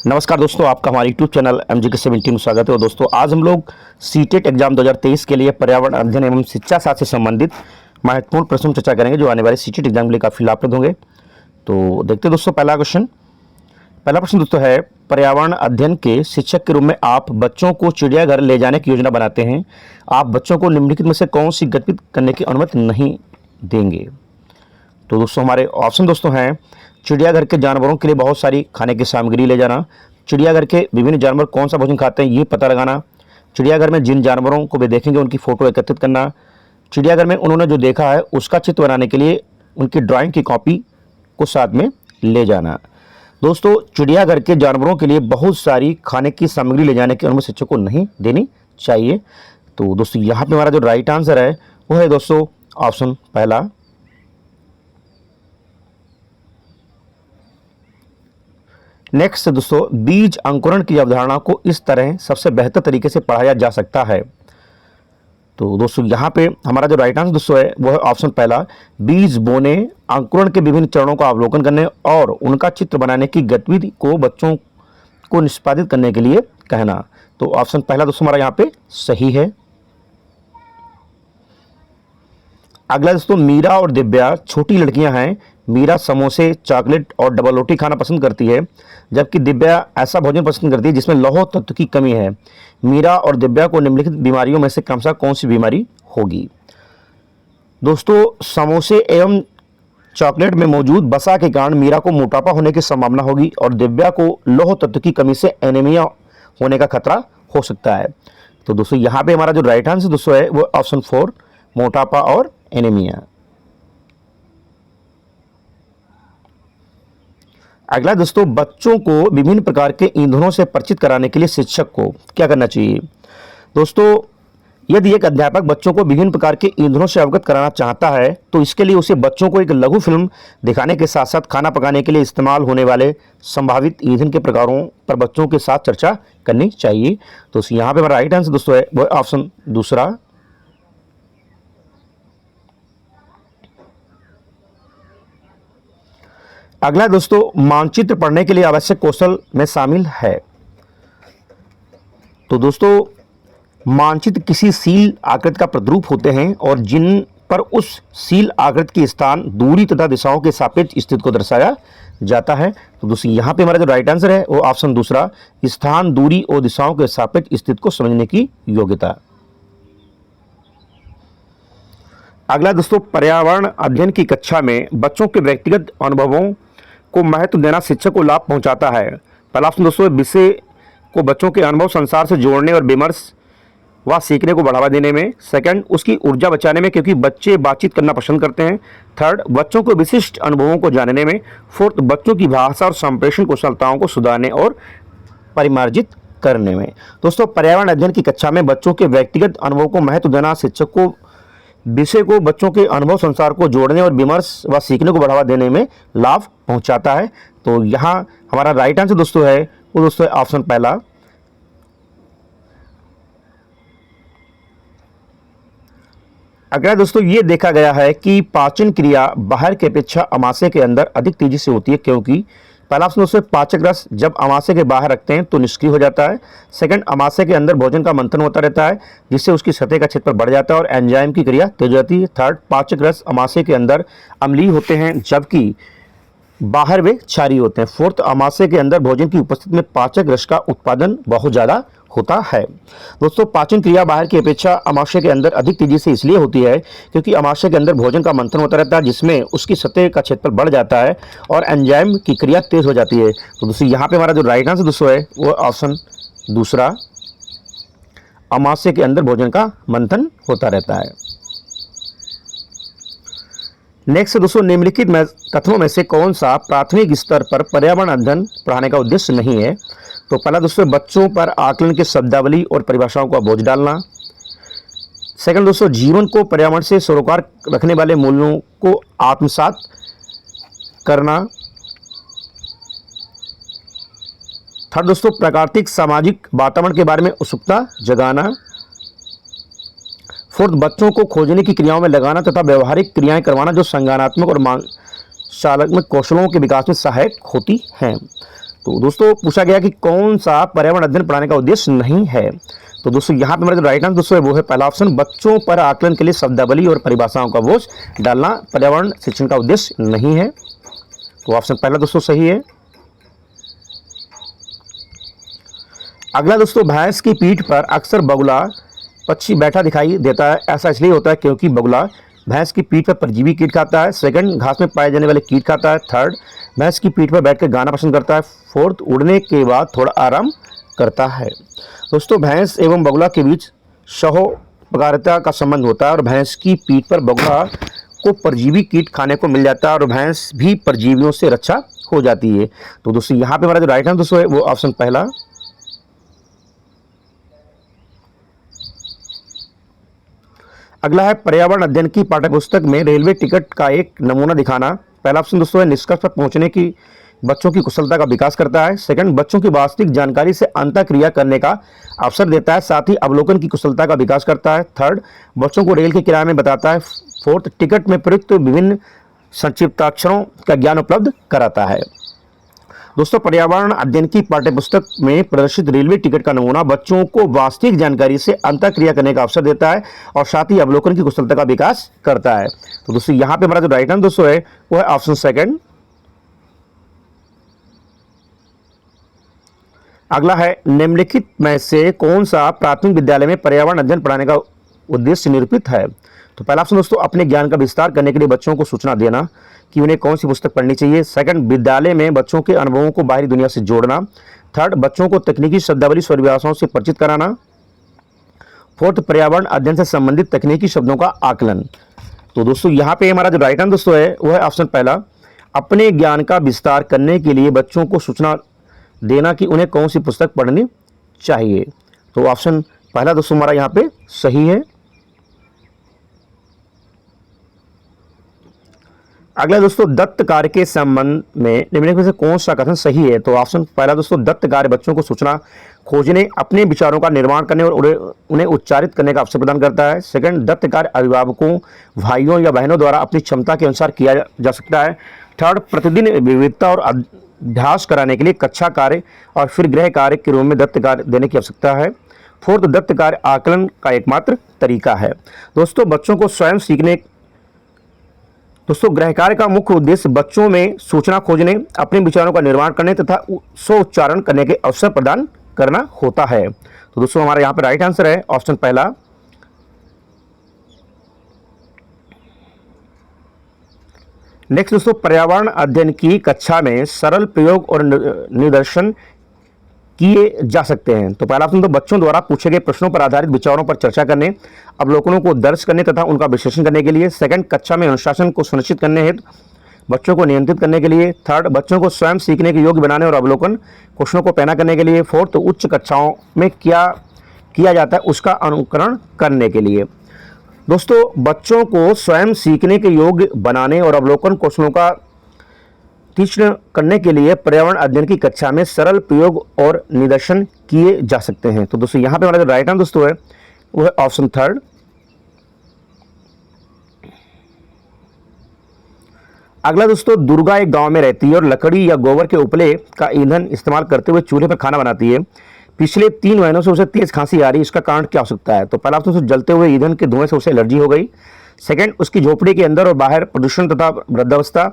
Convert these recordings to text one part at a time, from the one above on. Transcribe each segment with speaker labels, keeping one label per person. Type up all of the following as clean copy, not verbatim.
Speaker 1: नमस्कार दोस्तों, आपका हमारे यूट्यूब चैनल MGK17 में स्वागत है। और दोस्तों, आज हम लोग सीटेट एग्जाम 2023 के लिए पर्यावरण अध्ययन एवं शिक्षा शास्त्र से संबंधित महत्वपूर्ण प्रश्न चर्चा करेंगे, जो आने वाले सीटेट एग्जाम के लिए काफ़ी लाभप्रद होंगे। तो देखते हैं दोस्तों, पहला प्रश्न दोस्तों है, पर्यावरण अध्ययन के शिक्षक के रूप में आप बच्चों को चिड़ियाघर ले जाने की योजना बनाते हैं। आप बच्चों को निम्नलिखित में से कौन सी गतिविधि करने की अनुमति नहीं देंगे? तो दोस्तों, हमारे ऑप्शन दोस्तों हैं, चिड़ियाघर के जानवरों के लिए बहुत सारी खाने की सामग्री ले जाना, चिड़ियाघर के विभिन्न जानवर कौन सा भोजन खाते हैं ये पता लगाना, चिड़ियाघर में जिन जानवरों को वे देखेंगे उनकी फ़ोटो एकत्रित करना, चिड़ियाघर में उन्होंने जो देखा है उसका चित्र बनाने के लिए उनकी ड्राइंग की कॉपी को साथ में ले जाना। दोस्तों, चिड़ियाघर के जानवरों के लिए बहुत सारी खाने की सामग्री ले जाने की अनुमति शिक्षक को नहीं देनी चाहिए। तो दोस्तों, यहाँ पे हमारा जो राइट आंसर है वो है दोस्तों ऑप्शन पहला। नेक्स्ट दोस्तों, बीज अंकुरण की अवधारणा को इस तरह सबसे बेहतर तरीके से पढ़ाया जा सकता है। तो दोस्तों, यहाँ पे हमारा जो राइट आंसर दोस्तों है वो है ऑप्शन पहला, बीज बोने, अंकुरण के विभिन्न चरणों का अवलोकन करने और उनका चित्र बनाने की गतिविधि को बच्चों को निष्पादित करने के लिए कहना। तो ऑप्शन पहला दोस्तों हमारा यहाँ पे सही है। अगला दोस्तों, मीरा और दिव्या छोटी लड़कियां हैं। मीरा समोसे, चॉकलेट और डबल रोटी खाना पसंद करती है, जबकि दिव्या ऐसा भोजन पसंद करती है जिसमें लौह तत्व की कमी है। मीरा और दिव्या को निम्नलिखित बीमारियों में से क्रमशः कौन सी बीमारी होगी? दोस्तों, समोसे एवं चॉकलेट में मौजूद वसा के कारण मीरा को मोटापा होने की संभावना होगी और दिव्या को लौह तत्व की कमी से एनीमिया होने का खतरा हो सकता है। तो दोस्तों, यहाँ पे हमारा जो राइट आंसर दोस्तों है वो ऑप्शन 4, मोटापा और एनीमिया। अगला दोस्तों, बच्चों को विभिन्न प्रकार के ईंधनों से परिचित कराने के लिए शिक्षक को क्या करना चाहिए? दोस्तों, यदि एक अध्यापक बच्चों को विभिन्न प्रकार के ईंधनों से अवगत कराना चाहता है तो इसके लिए उसे बच्चों को एक लघु फिल्म दिखाने के साथ साथ खाना पकाने के लिए इस्तेमाल होने वाले संभावित ईंधन के प्रकारों पर बच्चों के साथ चर्चा करनी चाहिए। तो यहाँ पे हमारा राइट आंसर दोस्तों है वो ऑप्शन दूसरा। अगला दोस्तों, मानचित्र पढ़ने के लिए आवश्यक कौशल में शामिल है। तो दोस्तों, मानचित्र किसी सील आकृति का प्रतिरूप होते हैं और जिन पर उस सील आकृति की स्थान, दूरी तथा दिशाओं के सापेक्ष स्थिति को दर्शाया जाता है। तो दोस्तों, यहाँ पे हमारा जो राइट आंसर है वो ऑप्शन दूसरा, स्थान, दूरी और दिशाओं के सापेक्ष स्थिति को समझने की योग्यता। अगला दोस्तों, पर्यावरण अध्ययन की कक्षा में बच्चों के व्यक्तिगत अनुभवों को महत्व देना शिक्षक को लाभ पहुंचाता है। पहला ऑप्शन दोस्तों, विषय को बच्चों के अनुभव संसार से जोड़ने और विमर्श व सीखने को बढ़ावा देने में। सेकंड, उसकी ऊर्जा बचाने में क्योंकि बच्चे बातचीत करना पसंद करते हैं। थर्ड, बच्चों को विशिष्ट अनुभवों को जानने में। फोर्थ, बच्चों की भाषा और संप्रेषण कुशलताओं को सुधारने और परिमार्जित करने में। दोस्तों, पर्यावरण अध्ययन की कक्षा में बच्चों के व्यक्तिगत अनुभव को महत्व देना शिक्षक को विषय को बच्चों के अनुभव संसार को जोड़ने और विमर्श व सीखने को बढ़ावा देने में लाभ पहुंचाता है। तो यहाँ हमारा राइट आंसर दोस्तों है वो दोस्तों ऑप्शन पहला। अगला दोस्तों, ये देखा गया है कि पाचन क्रिया बाहर की अपेक्षा अमाशय के अंदर अधिक तेजी से होती है, क्योंकि पहला ऑप्शन दोस्तों, पाचक रस जब अमाशय के बाहर रखते हैं तो निष्क्रिय हो जाता है। सेकंड, अमाशय के अंदर भोजन का मंथन होता रहता है जिससे उसकी सतह का क्षेत्रफल बढ़ जाता है और एंजाइम की क्रिया तेज हो जाती है। थर्ड, पाचक रस अमाशय के अंदर अम्लीय होते हैं जबकि बाहर वे क्षारीय होते हैं। फोर्थ, अमाशय के अंदर भोजन की उपस्थिति में पाचक रस का उत्पादन बहुत ज़्यादा होता है। दोस्तों, पाचन क्रिया बाहर की अपेक्षा अमाशय के अंदर अधिक तेजी से इसलिए होती है क्योंकि अमाशय के अंदर भोजन का मंथन होता रहता है जिसमें उसकी सतह का क्षेत्रफल बढ़ जाता है और एंजाइम की क्रिया तेज हो जाती है। तो दोस्तों, यहाँ पे हमारा जो राइट आंसर दोस्तों है वो ऑप्शन दूसरा, अमाशय के अंदर भोजन का मंथन होता रहता है। नेक्स्ट दोस्तों, निम्नलिखित कथनों में से कौन सा प्राथमिक स्तर पर पर्यावरण अध्ययन पढ़ाने का उद्देश्य नहीं है? तो पहला दोस्तों, बच्चों पर आकलन के शब्दावली और परिभाषाओं का बोझ डालना। सेकंड दोस्तों, जीवन को पर्यावरण से सरोकार रखने वाले मूल्यों को आत्मसात करना। थर्ड दोस्तों, प्राकृतिक सामाजिक वातावरण के बारे में उत्सुकता जगाना। फोर्थ, बच्चों को खोजने की क्रियाओं में लगाना तथा व्यवहारिक क्रियाएं करवाना जो संज्ञानात्मक और चालनात्मक कौशलों के विकास में सहायक होती हैं। तो दोस्तों पूछा गया कि कौन सा पर्यावरण अध्ययन पढ़ाने का उद्देश्य नहीं है। तो दोस्तों यहाँ पे हमारा जो राइट आंसर दोस्तों है वो है पहला ऑप्शन, बच्चों पर आकलन के लिए शब्दावली और परिभाषाओं का बोझ डालना पर्यावरण शिक्षण का उद्देश्य नहीं है। तो ऑप्शन पहला दोस्तों सही है। अगला दोस्तों, भैंस की पीठ पर अक्सर बगुला पक्षी बैठा दिखाई देता है, ऐसा इसलिए होता है क्योंकि बगुला भैंस की पीठ पर परजीवी कीट खाता है। सेकंड, घास में पाए जाने वाले कीट खाता है। थर्ड, भैंस की पीठ पर बैठकर गाना पसंद करता है। फोर्थ, उड़ने के बाद थोड़ा आराम करता है। दोस्तों भैंस एवं बगुला के बीच सहोपकारिता का संबंध होता है और भैंस की पीठ पर बगुला को परजीवी कीट खाने को मिल जाता है और भैंस भी परजीवियों से रक्षा हो जाती है। तो दोस्तों यहाँ पे हमारा जो राइट आंसर दोस्तों है वो ऑप्शन पहला। अगला है पर्यावरण अध्ययन की पाठ्यपुस्तक में रेलवे टिकट का एक नमूना दिखाना। पहला ऑप्शन दोस्तों है निष्कर्ष पर पहुंचने की बच्चों की कुशलता का विकास करता है। सेकंड, बच्चों की वास्तविक जानकारी से अंतःक्रिया करने का अवसर देता है, साथ ही अवलोकन की कुशलता का विकास करता है। थर्ड, बच्चों को रेल के किराए में बताता है। फोर्थ, टिकट में प्रयुक्त विभिन्न संक्षिप्ताक्षरों का ज्ञान उपलब्ध कराता है। दोस्तों पर्यावरण अध्ययन की पाठ्यपुस्तक में प्रदर्शित रेलवे टिकट का नमूना बच्चों को वास्तविक जानकारी से अंतःक्रिया करने का अवसर देता है और साथ ही अवलोकन की कुशलता का विकास करता है। तो दोस्तों यहाँ पे हमारा जो राइट आंसर दोस्तों है वो है ऑप्शन सेकंड। अगला है निम्नलिखित में से कौन सा प्राथमिक विद्यालय में पर्यावरण अध्ययन पढ़ाने का उद्देश्य निरूपित है। तो पहला ऑप्शन दोस्तों, अपने ज्ञान का विस्तार करने के लिए बच्चों को सूचना देना कि उन्हें कौन सी पुस्तक पढ़नी चाहिए। सेकंड, विद्यालय में बच्चों के अनुभवों को बाहरी दुनिया से जोड़ना। थर्ड, बच्चों को तकनीकी शब्दावली परिभाषाओं से परिचित कराना। फोर्थ, पर्यावरण अध्ययन से संबंधित तकनीकी शब्दों का आकलन। तो दोस्तों यहाँ पे हमारा जो राइट आंसर दोस्तों है वो है ऑप्शन पहला, अपने ज्ञान का विस्तार करने के लिए बच्चों को सूचना देना कि उन्हें कौन सी पुस्तक पढ़नी चाहिए। तो ऑप्शन पहला दोस्तों हमारा यहाँ पे सही है। अगला दोस्तों, दत्त कार्य के संबंध में निम्नलिखित में से कौन सा कथन सही है। तो ऑप्शन पहला दोस्तों, दत्त कार्य बच्चों को सूचना खोजने, अपने विचारों का निर्माण करने और उन्हें उच्चारित करने का अवसर प्रदान करता है। सेकंड, दत्त कार्य अभिभावकों, भाइयों या बहनों द्वारा अपनी क्षमता के अनुसार किया जा सकता है। थर्ड, प्रतिदिन विविधता और अभ्यास कराने के लिए कक्षा कार्य और फिर गृह कार्य के रूप में दत्त कार्य देने की आवश्यकता है। फोर्थ, दत्त कार्य आकलन का एकमात्र तरीका है। दोस्तों बच्चों को स्वयं सीखने गृह कार्य का मुख्य उद्देश्य बच्चों में सूचना खोजने, अपने विचारों का निर्माण करने तथा स्व उच्चारण करने के अवसर प्रदान करना होता है। तो दोस्तों हमारा यहाँ पे राइट आंसर है ऑप्शन पहला। नेक्स्ट दोस्तों, पर्यावरण अध्ययन की कक्षा में सरल प्रयोग और निदर्शन किए जा सकते हैं। तो पहला ऑप्शन तो बच्चों द्वारा पूछे गए प्रश्नों पर आधारित विचारों पर चर्चा करने, अवलोकनों को दर्ज करने तथा उनका विश्लेषण करने के लिए। सेकंड, कक्षा में अनुशासन को सुनिश्चित करने हेतु बच्चों को नियंत्रित करने के लिए। थर्ड, बच्चों को स्वयं सीखने के योग्य बनाने और अवलोकन क्वेश्चनों को पैना करने के लिए। फोर्थ, उच्च कक्षाओं में क्या किया जाता है उसका अनुकरण करने के लिए। दोस्तों बच्चों को स्वयं सीखने के योग्य बनाने और अवलोकन क्वेश्चनों का तीक्ष्ण करने के लिए पर्यावरण अध्ययन की कक्षा में सरल प्रयोग और निदर्शन किए जा सकते हैं। तो दोस्तों यहाँ पे हमारा जो राइट आंसर दोस्तों है वो है ऑप्शन थर्ड। अगला दोस्तों, दुर्गा एक गांव में रहती है और लकड़ी या गोबर के उपले का ईंधन इस्तेमाल करते हुए चूल्हे पर खाना बनाती है। पिछले 3 महीनों से उसे तेज खांसी आ रही है, इसका कारण क्या हो सकता है। तो पहला ऑप्शन, उसे जलते हुए ईंधन के धुएं से उसे एलर्जी हो गई। सेकंड, उसकी झोपड़ी के अंदर और बाहर प्रदूषण तथा वृद्धावस्था।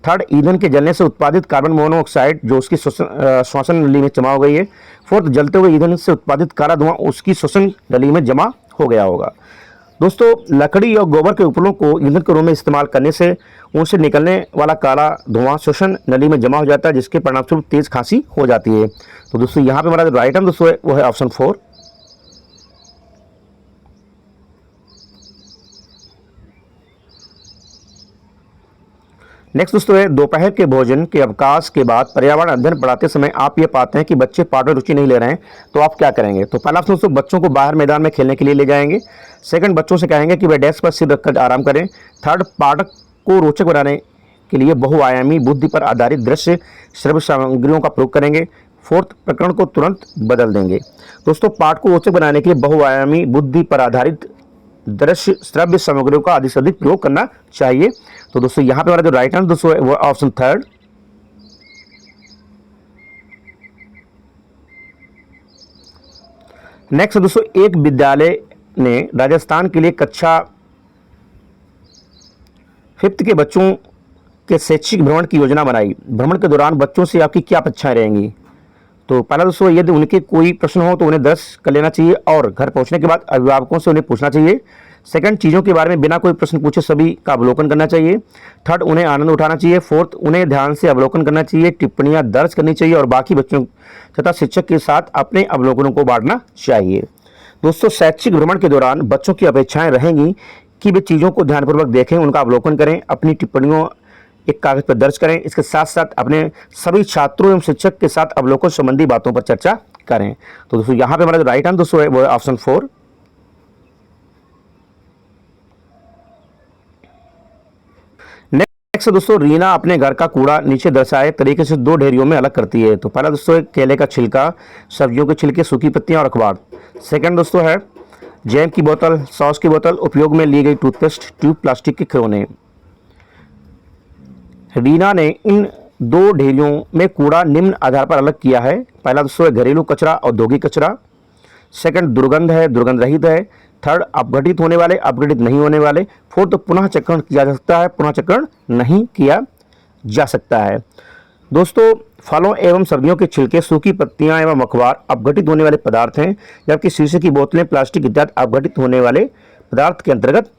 Speaker 1: थर्ड, ईंधन के जलने से उत्पादित कार्बन मोनोऑक्साइड जो उसकी श्वसन नली में जमा हो गई है। फोर्थ, जलते हुए ईंधन से उत्पादित काला धुआं उसकी श्वसन नली में जमा हो गया होगा। दोस्तों लकड़ी और गोबर के उपलों को ईंधन के रूप में इस्तेमाल करने से उनसे निकलने वाला काला धुआं श्वसन नली में जमा हो जाता है, जिसके परिणामस्वरूप तेज खांसी हो जाती है। तो दोस्तों यहाँ पे हमारा जो राइट आंसर दोस्तों है वो है ऑप्शन 4। नेक्स्ट दोस्तों है, दोपहर के भोजन के अवकाश के बाद पर्यावरण अध्ययन पढ़ाते समय आप ये पाते हैं कि बच्चे पाठ में रुचि नहीं ले रहे हैं, तो आप क्या करेंगे। तो पहला ऑप्शन दोस्तों, बच्चों को बाहर मैदान में खेलने के लिए ले जाएंगे। सेकंड, बच्चों से कहेंगे कि वे डेस्क पर सिर रखकर आराम करें। थर्ड, पाठक को रोचक बनाने के लिए बहुआयामी बुद्धि पर आधारित दृश्य श्रव्य सामग्रियों का प्रयोग करेंगे। फोर्थ, प्रकरण को तुरंत बदल देंगे। दोस्तों पाठ को रोचक बनाने के लिए बहुआयामी बुद्धि पर आधारित दृश्य श्रव्य सामग्रियों का अधिक से अधिक प्रयोग करना चाहिए। तो दोस्तों यहाँ पे हमारा जो राइट आंसर दोस्तों है वो ऑप्शन थर्ड। नेक्स्ट दोस्तों, एक विद्यालय ने राजस्थान के लिए कक्षा 5th के बच्चों के शैक्षिक भ्रमण की योजना बनाई। भ्रमण के दौरान बच्चों से आपकी क्या अपेक्षाएं रहेंगी? तो पहला दोस्तों, यदि उनके कोई प्रश्न हो तो उन्हें दर्ज कर लेना चाहिए और घर पहुंचने के बाद अभिभावकों से उन्हें पूछना चाहिए। सेकंड, चीज़ों के बारे में बिना कोई प्रश्न पूछे सभी का अवलोकन करना चाहिए। थर्ड, उन्हें आनंद उठाना चाहिए। फोर्थ, उन्हें ध्यान से अवलोकन करना चाहिए, टिप्पणियां दर्ज करनी चाहिए और बाकी बच्चों तथा शिक्षक के साथ अपने अवलोकनों को बांटना चाहिए। दोस्तों, शैक्षिक भ्रमण के दौरान बच्चों की अपेक्षाएं रहेंगी कि वे चीज़ों को ध्यानपूर्वक देखें, उनका अवलोकन करें, अपनी टिप्पणियों एक कागज पर दर्ज करें। इसके साथ साथ अपने सभी छात्रों एवं शिक्षक के साथ अवलोकन संबंधी बातों पर चर्चा करें। तो दोस्तों यहाँ पे हमारा जो राइट आंसर दोस्तों है वो है ऑप्शन 4। नेक्स्ट दोस्तों, रीना अपने घर का कूड़ा नीचे दर्शाए तरीके से 2 ढेरियों में अलग करती है। तो पहला दोस्तों है केले का छिलका, सब्जियों के छिलके, सूखी पत्तियां और अखबार। सेकंड दोस्तों है जैम की बोतल, सॉस की बोतल, उपयोग में ली गई टूथपेस्ट, ट्यूब, प्लास्टिक के खिलौने। रीना ने इन 2 ढेरियों में कूड़ा निम्न आधार पर अलग किया है। पहला दोस्तों है घरेलू कचरा, औद्योगिक कचरा। सेकंड, दुर्गंध है, दुर्गंध रहित है। थर्ड, अपघटित होने वाले, अपघटित नहीं होने वाले। फोर्थ, पुनः चक्रण किया जा सकता है, पुनः चक्रण नहीं किया जा सकता है। दोस्तों, फलों एवं सब्जियों के छिलके, सूखी पत्तियां एवं अखबार अपघटित होने वाले पदार्थ हैं, जबकि शीशे की बोतलें, प्लास्टिक इत्यादि अपघटित होने वाले पदार्थ के अंतर्गत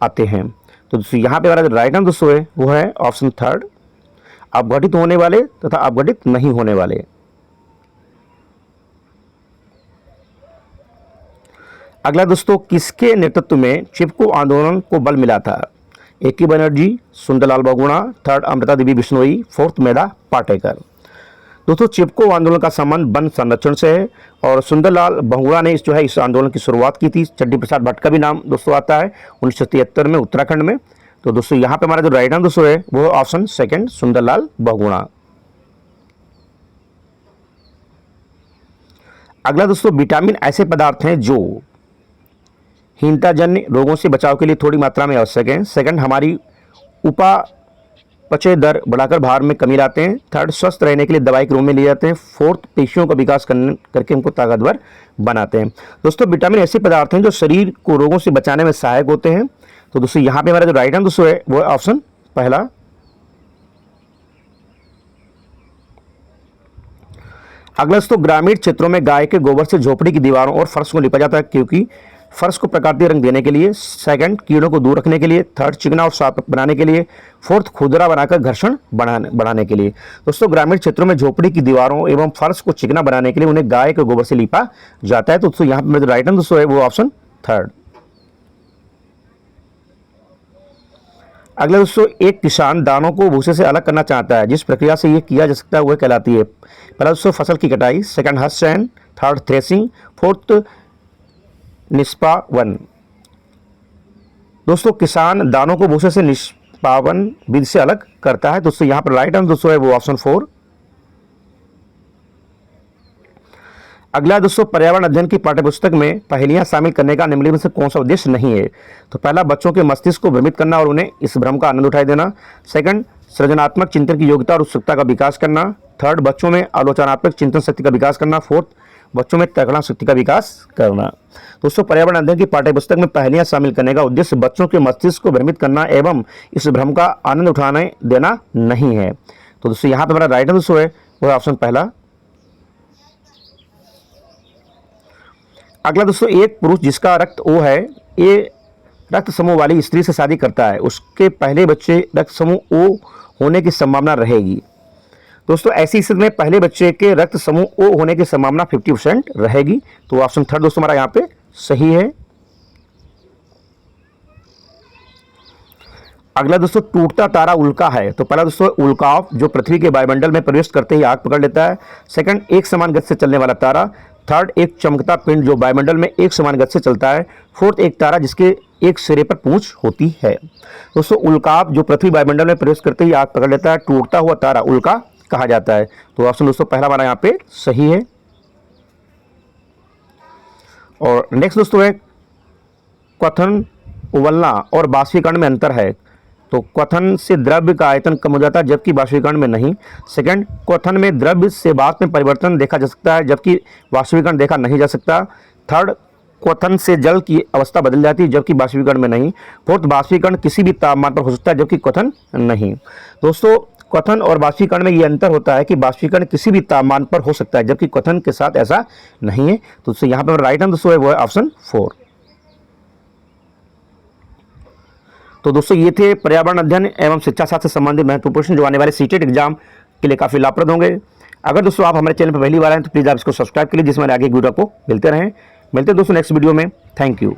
Speaker 1: आते हैं। तो दोस्तों यहाँ पे हमारा जो राइट आंसर दोस्तों है वो है ऑप्शन 3, अपघटित होने वाले तथा अपघटित नहीं होने वाले। अगला दोस्तों, किसके नेतृत्व में चिपको आंदोलन को बल मिला था? A.K. Banerjee, Sundarlal Bahuguna, third Amrita Devi Bishnoi, fourth मेधा पाटेकर। दोस्तों, चिपको आंदोलन का संबंध वन संरक्षण से है और सुंदरलाल बहुगुणा ने इस आंदोलन की शुरुआत की थी। चड्डी प्रसाद भट्ट का भी नाम दोस्तों आता है 1973 में उत्तराखंड में। तो दोस्तों यहाँ पे हमारा जो राइट आंसर दोस्तों है वो ऑप्शन 2 सुंदरलाल बहुगुणा। अगला दोस्तों, विटामिन ऐसे पदार्थ हैं जो हीनताजन्य रोगों से बचाव के लिए थोड़ी मात्रा में आवश्यक हैं। सेकंड, हमारी उपापचय दर बढ़ाकर भार में कमी लाते हैं। थर्ड, स्वस्थ रहने के लिए दवाई के रूप में लिए जाते हैं। फोर्थ, पेशियों का विकास करके उनको ताकतवर बनाते हैं। दोस्तों, विटामिन ऐसे पदार्थ हैं जो शरीर को रोगों से बचाने में सहायक होते हैं। तो दोस्तों यहाँ पे हमारा जो राइट आंसर दोस्तों है वो है ऑप्शन 1। अगला दोस्तों, ग्रामीण क्षेत्रों में गाय के गोबर से झोपड़ी की दीवारों और फर्श को लिपा जाता है क्योंकि फर्श को प्रकाशीय रंग देने के लिए। सेकंड, कीड़ों को दूर रखने के लिए। थर्ड, चिकना और साफ बनाने के लिए। फोर्थ, खुरदरा बनाकर घर्षण बढ़ाने के लिए। दोस्तों, ग्रामीण क्षेत्रों में झोपड़ी की दीवारों एवं फर्श को चिकना बनाने के लिए उन्हें गाय के गोबर से लिपा जाता है। तो दोस्तों यहाँ पर जो राइट आंसर दोस्तों है वो ऑप्शन 3। अगला दोस्तों, एक किसान दानों को भूसे से अलग करना चाहता है, जिस प्रक्रिया से ये किया जा सकता है वह कहलाती है। पहला दोस्तों, फसल की कटाई। सेकंड, हस्त चयन। Third, threshing. फोर्थ, निष्पावन। दोस्तों, किसान दानों को भूसे से निष्पावन विधि से अलग करता है। दोस्तों यहाँ पर राइट आंसर दोस्तों है वो ऑप्शन 4। अगला दोस्तों, पर्यावरण अध्ययन की पाठ्यपुस्तक में पहेलियां शामिल करने का निम्नलिखित में से कौन सा उद्देश्य नहीं है? तो पहला, बच्चों के मस्तिष्क को भ्रमित करना और उन्हें इस भ्रम का आनंद उठाई देना। सेकंड, सृजनात्मक चिंतन की योग्यता और उत्सुकता का विकास करना। थर्ड, बच्चों में आलोचनात्मक चिंतन शक्ति का विकास करना। फोर्थ, बच्चों में कल्पना शक्ति का विकास करना। दोस्तों, पर्यावरण अध्ययन की पाठ्यपुस्तक में पहेलियां शामिल करने का उद्देश्य बच्चों के मस्तिष्क को भ्रमित करना एवं इस भ्रम का आनंद उठाने देना नहीं है। तो दोस्तों यहाँ पे हमारा राइट आंसर है वो है ऑप्शन 1। अगला दोस्तों, एक पुरुष जिसका रक्त O है, ये रक्त समूह वाली स्त्री से शादी करता है, उसके पहले बच्चे रक्त समूह O होने की संभावना रहेगी। दोस्तों, ऐसी स्थिति में पहले बच्चे के रक्त समूह O होने की संभावना 50% रहेगी। तो ऑप्शन 3 दोस्तों हमारा यहाँ पे सही है। अगला दोस्तों, टूटता तारा उल्का है। तो पहला दोस्तों, उल्काव जो पृथ्वी के वायुमंडल में प्रवेश करते ही आग पकड़ लेता है। सेकंड, एक समान गति से चलने वाला तारा। थर्ड, एक चमकता पिंड जो वायुमंडल में एक समान गति से चलता है। फोर्थ, एक तारा जिसके एक सिरे पर पूंछ होती है। दोस्तों, उल्काव जो पृथ्वी वायुमंडल में प्रवेश करते ही आग पकड़ लेता है, टूटता हुआ तारा उल्का कहा जाता है। तो ऑप्शन दोस्तों पहला हमारा यहाँ पे सही है। और नेक्स्ट दोस्तों है क्वथन, उबलना और बाष्पीकरण में अंतर है। तो क्वथन से द्रव्य का आयतन कम हो जाता है जबकि बाष्पीकरण में नहीं। सेकंड, क्वथन में द्रव्य से वाष्प में परिवर्तन देखा जा सकता है जबकि बाष्पीकरण देखा नहीं जा सकता। थर्ड, क्वथन से जल की अवस्था बदल जाती है जबकि बाष्पीकरण में नहीं। फोर्थ, बाष्पीकरण किसी भी तापमान पर हो सकता है जबकि क्वथन नहीं। दोस्तों, क्वथन और बाष्पीकरण में ये अंतर होता है कि बाष्पीकरण किसी भी तापमान पर हो सकता है जबकि क्वथन के साथ ऐसा नहीं है। तो यहाँ पर राइट आंसर है वो है ऑप्शन 4। तो दोस्तों ये थे पर्यावरण अध्ययन एवं शिक्षा शास्त्र से संबंधित महत्वपूर्ण प्रश्न जो आने वाले सीटेट एग्जाम के लिए काफी लाभप्रद होंगे। अगर दोस्तों आप हमारे चैनल पर पहली बार आए तो प्लीज आप इसको सब्सक्राइब करिए जिसमें आगे वीडियो आपको मिलते रहें। मिलते हैं दोस्तों नेक्स्ट वीडियो में। Thank you.